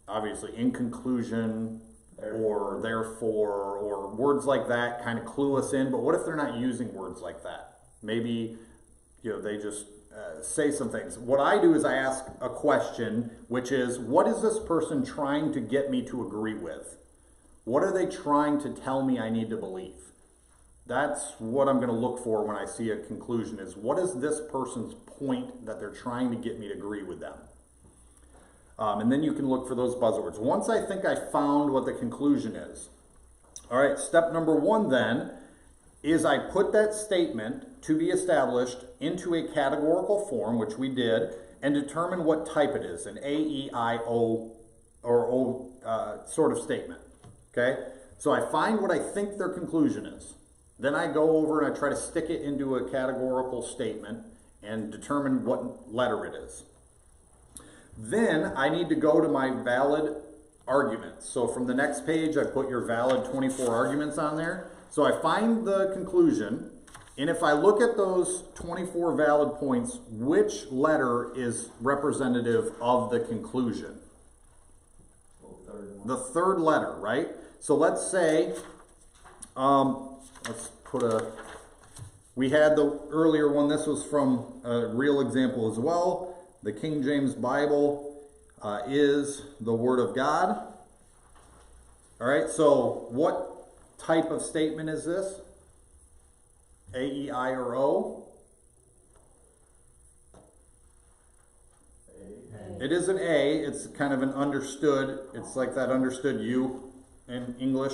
obviously in conclusion or therefore or words like that kind of clue us in. But what if they're not using words like that? Maybe they just say some things. What I do is I ask a question, which is, what is this person trying to get me to agree with? What are they trying to tell me I need to believe? That's what I'm going to look for when I see a conclusion, is what is this person's point that they're trying to get me to agree with them? And then you can look for those buzzwords. Once I think I found what the conclusion is, all right, step number 1 then is I put that statement to be established into a categorical form, which we did, and determine what type it is, an A, E, I, O, or O sort of statement, okay? So I find what I think their conclusion is. Then I go over and I try to stick it into a categorical statement and determine what letter it is. Then I need to go to my valid arguments. So from the next page, I put your valid 24 arguments on there. So I find the conclusion, and if I look at those 24 valid points, which letter is representative of the conclusion? The third letter, right? So let's say, we had the earlier one. This was from a real example as well. The King James Bible is the Word of God. All right, so what type of statement is this? A, E, I, or O? A. It is an A. It's kind of an understood. It's like that understood U in English.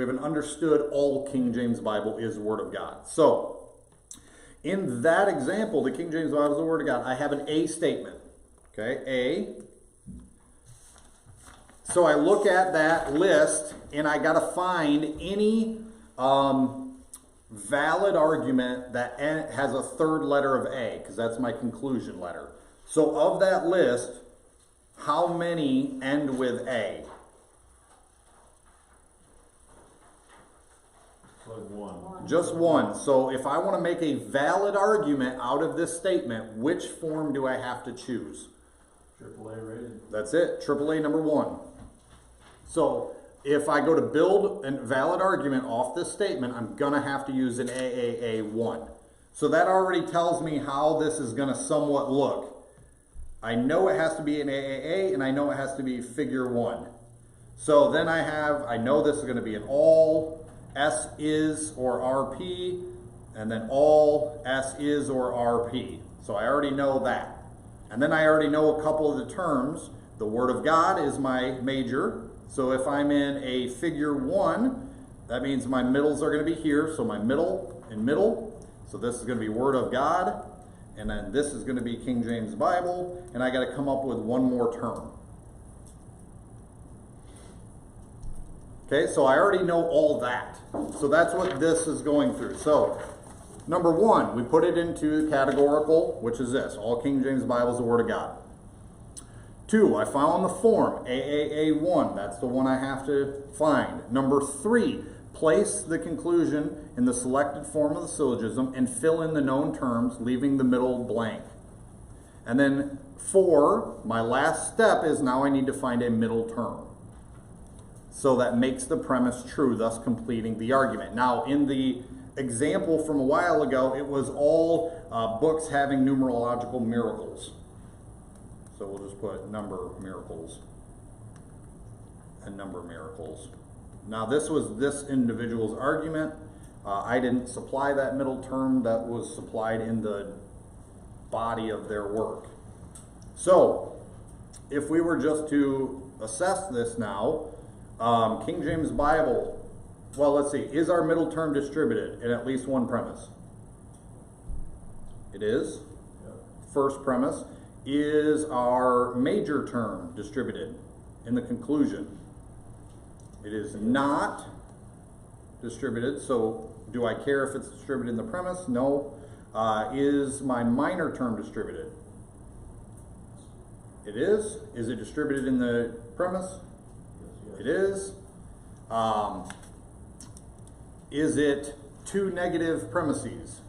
We haven't understood all King James Bible is the Word of God. So, in that example, the King James Bible is the Word of God, I have an A statement. Okay, A. So I look at that list, and I got to find any valid argument that has a third letter of A, because that's my conclusion letter. So of that list, how many end with A? Like one. Just one. So if I want to make a valid argument out of this statement, which form do I have to choose? AAA rated. That's it. AAA number 1. So if I go to build a valid argument off this statement, I'm going to have to use an AAA1. So that already tells me how this is going to somewhat look. I know it has to be an AAA, and I know it has to be figure 1. So then I know this is going to be an all S is or RP, and then all S is or RP. So I already know that. And then I already know a couple of the terms. The Word of God is my major. So if I'm in a figure 1, that means my middles are going to be here. So my middle and middle. So this is going to be Word of God. And then this is going to be King James Bible. And I got to come up with one more term. Okay, so I already know all that. So that's what this is going through. So, number 1, we put it into categorical, which is this. All King James Bible is the Word of God. 2, I found the form, AAA1. That's the one I have to find. Number 3, place the conclusion in the selected form of the syllogism and fill in the known terms, leaving the middle blank. And then 4, my last step is now I need to find a middle term. So that makes the premise true, thus completing the argument. Now, in the example from a while ago, it was all books having numerological miracles. So we'll just put number miracles and number miracles. Now, this was this individual's argument. I didn't supply that middle term. That was supplied in the body of their work. So, if we were just to assess this now, King James Bible, well, let's see. Is our middle term distributed in at least one premise? It is. Yep. First premise. Is our major term distributed in the conclusion? It is not distributed. So do I care if it's distributed in the premise? No. Is my minor term distributed? It is. Is it distributed in the premise? It is. Is it 2 negative premises?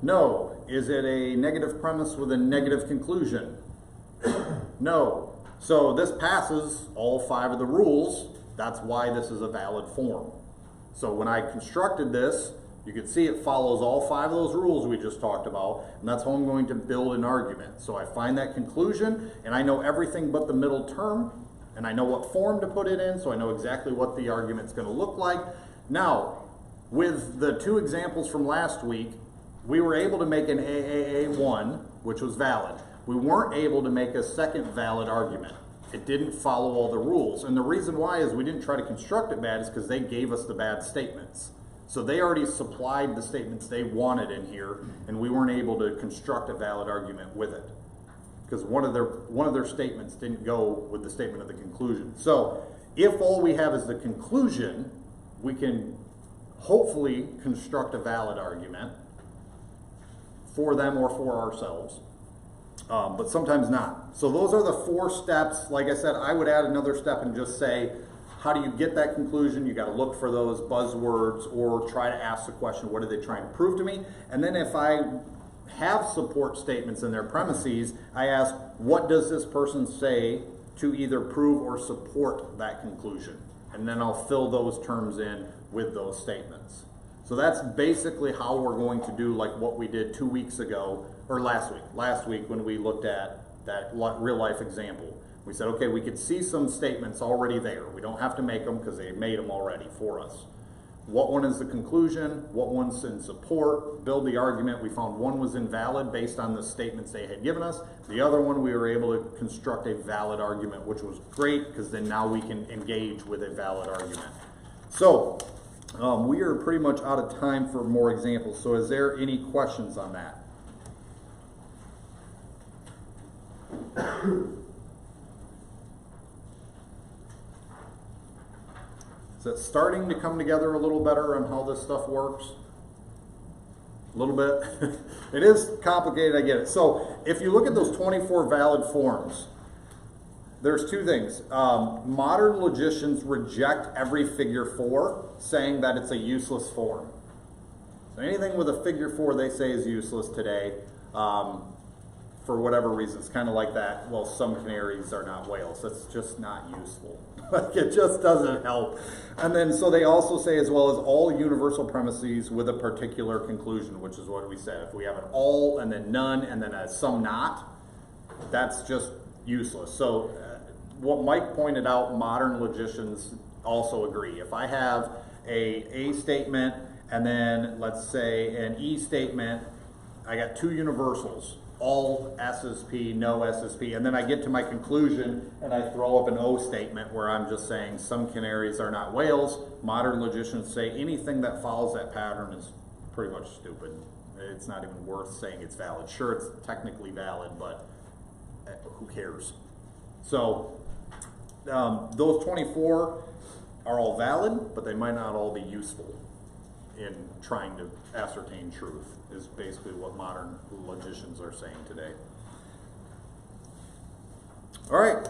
No. Is it a negative premise with a negative conclusion? No. So this passes all 5 of the rules. That's why this is a valid form. So when I constructed this, you can see it follows all 5 of those rules we just talked about, and that's how I'm going to build an argument. So I find that conclusion, and I know everything but the middle term, and I know what form to put it in, so I know exactly what the argument's going to look like. Now, with the 2 examples from last week, we were able to make an AAA1, which was valid. We weren't able to make a second valid argument. It didn't follow all the rules. And the reason why is we didn't try to construct it bad is because they gave us the bad statements. So they already supplied the statements they wanted in here, and we weren't able to construct a valid argument with it. Because one of their statements didn't go with the statement of the conclusion. So if all we have is the conclusion, we can hopefully construct a valid argument for them or for ourselves, but sometimes not. So those are the 4 steps. Like I said, I would add another step and just say, how do you get that conclusion? You got to look for those buzzwords or try to ask the question, what are they trying to prove to me? And then if I have support statements in their premises, I ask, what does this person say to either prove or support that conclusion? And then I'll fill those terms in with those statements. So that's basically how we're going to do like what we did 2 weeks ago, or last week when we looked at that real life example. We said, okay, we could see some statements already there. We don't have to make them because they made them already for us. what one is the conclusion, what one's in support, build the argument. We found one was invalid based on the statements they had given us. The other one we were able to construct a valid argument, which was great because then now we can engage with a valid argument. So we are pretty much out of time for more examples. So is there any questions on that? Is it starting to come together a little better on how this stuff works? A little bit. It is complicated, I get it. So if you look at those 24 valid forms, there's two things. Modern logicians reject every figure 4, saying that it's a useless form. So anything with a figure 4 they say is useless today, for whatever reason. It's kind of like that, well, some canaries are not whales. That's just not useful. It just doesn't help. And then, so they also say, as well as all universal premises with a particular conclusion, which is what we said. If we have an all and then none and then a some not, that's just useless. So what Mike pointed out, modern logicians also agree. If I have a statement and then let's say an E statement, I got two universals, all SSP, no SSP, and then I get to my conclusion and I throw up an O statement where I'm just saying some canaries are not whales. Modern logicians say anything that follows that pattern is pretty much stupid. It's not even worth saying it's valid. Sure, it's technically valid, but who cares? So those 24 are all valid, but they might not all be useful in trying to ascertain truth, is basically what modern logicians are saying today. All right,